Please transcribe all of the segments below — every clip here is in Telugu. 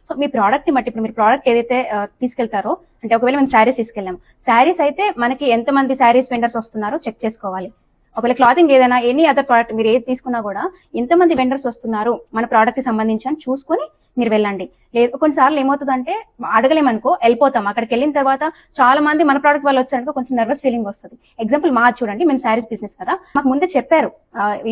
సో మీ ప్రోడక్ట్ ని బట్టి ఇప్పుడు మీరు ప్రోడక్ట్ ఏదైతే తీసుకెళ్తారో, అంటే ఒకవేళ మేము శారీస్ తీసుకెళ్ళాము, శారీస్ అయితే మనకి ఎంతమంది శారీస్ వెండర్స్ వస్తున్నారో చెక్ చేసుకోవాలి. ఒకవేళ క్లాతింగ్ ఏదైనా ఎనీ అదర్ ప్రోడక్ట్ మీరు ఏది తీసుకున్నా కూడా ఎంతమంది వెండర్స్ వస్తున్నారు మన ప్రోడక్ట్ కి సంబంధించి అని చూసుకొని మీరు వెళ్ళండి. లేదు కొన్నిసార్లు ఏమవుతుందంటే అడగలేమనుకో వెళ్ళిపోతాం, అక్కడికి వెళ్ళిన తర్వాత చాలా మంది మన ప్రోడక్ట్ వాళ్ళు వచ్చారనుకో కొంచెం నర్వస్ ఫీలింగ్ వస్తుంది. ఎగ్జాంపుల్ మా చూడండి, మేము శారీస్ బిజినెస్ కదా, మాకు ముందే చెప్పారు,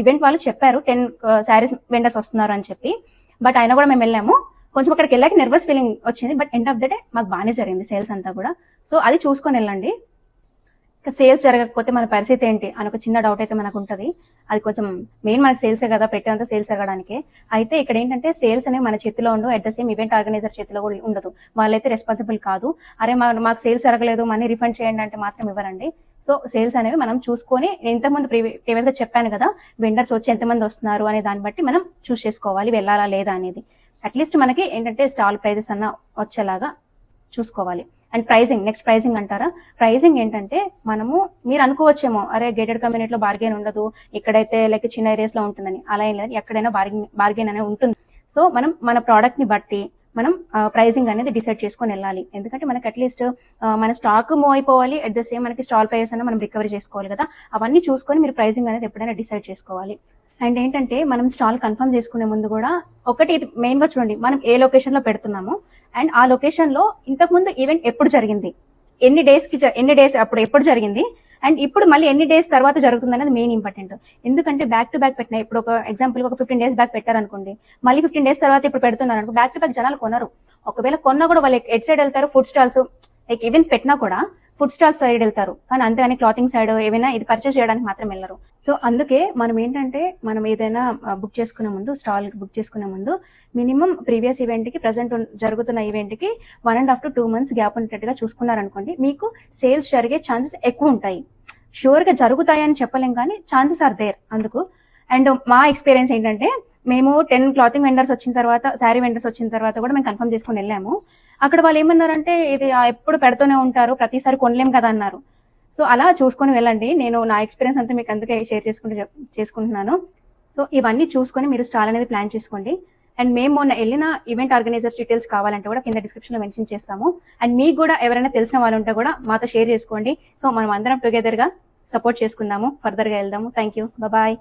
ఈవెంట్ వాళ్ళు చెప్పారు 10 శారీస్ వెండర్స్ వస్తున్నారు అని చెప్పి. బట్ అయినా కూడా మేము వెళ్ళాము, కొంచెం అక్కడికి వెళ్ళాక నర్వస్ ఫీలింగ్ వచ్చింది. But end of the day మాకు బాగానే జరిగింది సేల్స్ అంతా కూడా. సో అది చూసుకొని వెళ్ళండి. సేల్స్ జరగకపోతే మన పరిస్థితి ఏంటి అని ఒక చిన్న డౌట్ అయితే మనకు ఉంటుంది. అది కొంచెం మెయిన్ మనకి సేల్సే కదా, పెట్టేంత సేల్స్ జరగడానికి. అయితే ఇక్కడ ఏంటంటే సేల్స్ అనేవి మన చేతిలో ఉండవు, at the same event organizer చేతిలో కూడా ఉండదు. వాళ్ళైతే రెస్పాన్సిబుల్ కాదు. అరే మాకు సేల్స్ జరగలేదు, మనీ రిఫండ్ చేయండి అంటే మాత్రం ఇవ్వరండి. సో సేల్స్ అనేవి మనం చూసుకొని, ఇంతకుముందు ప్రీవియస్ గా చెప్పాను కదా, వెండర్స్ వచ్చి ఎంతమంది వస్తున్నారు అనే దాన్ని బట్టి మనం చూస్ చేసుకోవాలి వెళ్ళాలా లేదా అనేది. అట్లీస్ట్ మనకి ఏంటంటే స్టాల్ ప్రైజెస్ అన్న వచ్చేలాగా చూసుకోవాలి. అండ్ ప్రైజింగ్, నెక్స్ట్ ప్రైజింగ్ అంటారా, ప్రైజింగ్ ఏంటంటే మనము మీరు అనుకోవచ్చేమో అరే గేటెడ్ కమ్యూనిటీలో బార్గెన్ ఉండదు, ఇక్కడైతే లైక్ చిన్న ఏరియాస్ లో ఉంటుందని. అలా ఏం లేదు, ఎక్కడైనా బార్గెన్ అనేది ఉంటుంది. సో మనం మన ప్రోడక్ట్ ని బట్టి మనం ప్రైజింగ్ అనేది డిసైడ్ చేసుకొని వెళ్ళాలి. ఎందుకంటే మనకి అట్లీస్ట్ మన స్టాక్ మూవ్ అయిపోవాలి, అట్ ద సేమ్ మనకి స్టాల్ ప్రైజెస్ అనేది మనం రికవరీ చేసుకోవాలి కదా. అవన్నీ చూసుకొని మీరు ప్రైజింగ్ అనేది ఎప్పుడైనా డిసైడ్ చేసుకోవాలి. అండ్ ఏంటంటే మనం స్టాల్ కన్ఫర్మ్ చేసుకునే ముందు కూడా ఒకటి మెయిన్ గా చూడండి, మనం ఏ లొకేషన్ లో పెడుతున్నాము అండ్ ఆ లొకేషన్ లో ఇంతకు ముందు ఈవెంట్ ఎప్పుడు జరిగింది, ఎన్ని డేస్ అప్పుడు ఎప్పుడు జరిగింది, అండ్ ఇప్పుడు మళ్ళీ ఎన్ని డేస్ తర్వాత జరుగుతుంది అనేది మెయిన్ ఇంపార్టెంట్. ఎందుకంటే బ్యాక్ టు బ్యాక్ పెట్టిన, ఇప్పుడు ఒక ఎగ్జాంపుల్ ఒక 15 డేస్ బ్యాక్ పెట్టారనుకోండి, మళ్ళీ 15 డేస్ తర్వాత ఇప్పుడు పెడుతున్నారు అనుకో, బ్యాక్ టు బ్యాక్ జనాలు కొనరు. ఒకవేళ కొన్నా కూడా వాళ్ళు ఎట్ సైడ్ వెళ్తారు, ఫుడ్ స్టాల్స్, లైక్ ఈవెంట్ పెట్టినా కూడా ఫుడ్ స్టాల్స్ సైడ్ వెళ్తారు, కానీ అంతేగాని క్లాతింగ్ సైడ్ ఏమైనా ఇది పర్చేస్ చేయడానికి మాత్రం వెళ్ళరు. సో అందుకే మనం ఏంటంటే మనం ఏదైనా బుక్ చేసుకునే ముందు, స్టాల్ బుక్ చేసుకునే ముందు మినిమం ప్రీవియస్ ఈవెంట్ కి ప్రెసెంట్ జరుగుతున్న ఈవెంట్ కి 1.5 to 2 months గ్యాప్ ఉన్నట్టుగా చూసుకున్నారనుకోండి, మీకు సేల్స్ జరిగే ఛాన్సెస్ ఎక్కువ ఉంటాయి. షూర్ గా జరుగుతాయని చెప్పలేం కానీ ఛాన్సెస్ ఆర్ దేర్ అందుకు. అండ్ మా ఎక్స్పీరియన్స్ ఏంటంటే మేము 10 క్లాతింగ్ వెండర్స్ వచ్చిన తర్వాత, శారీ వెండర్స్ వచ్చిన తర్వాత కూడా మేము కన్ఫర్మ్ చేసుకుని వెళ్ళాము. అక్కడ వాళ్ళు ఏమన్నారంటే ఇది ఎప్పుడు పెడుతూనే ఉంటారు, ప్రతిసారి కొనలేం కదా అన్నారు. సో అలా చూసుకొని వెళ్ళండి. నేను నా ఎక్స్పీరియన్స్ అంతా మీకు అందుకే షేర్ చేసుకుంటున్నాను. సో ఇవన్నీ చూసుకొని మీరు స్టాల్ అనేది ప్లాన్ చేసుకోండి. అండ్ మేము మొన్న వెళ్ళిన ఈవెంట్ ఆర్గనైజర్స్ డీటెయిల్స్ కావాలంటే కూడా కింద డిస్క్రిప్షన్ లో మెన్షన్ చేస్తాము. అండ్ మీకు కూడా ఎవరైనా తెలిసిన వాళ్ళు ఉంటే కూడా మాతో షేర్ చేసుకోండి. సో మనం అందరం టుగెదర్ గా సపోర్ట్ చేసుకుందాము, ఫర్దర్ గా వెళ్దాము. Thank you, bye.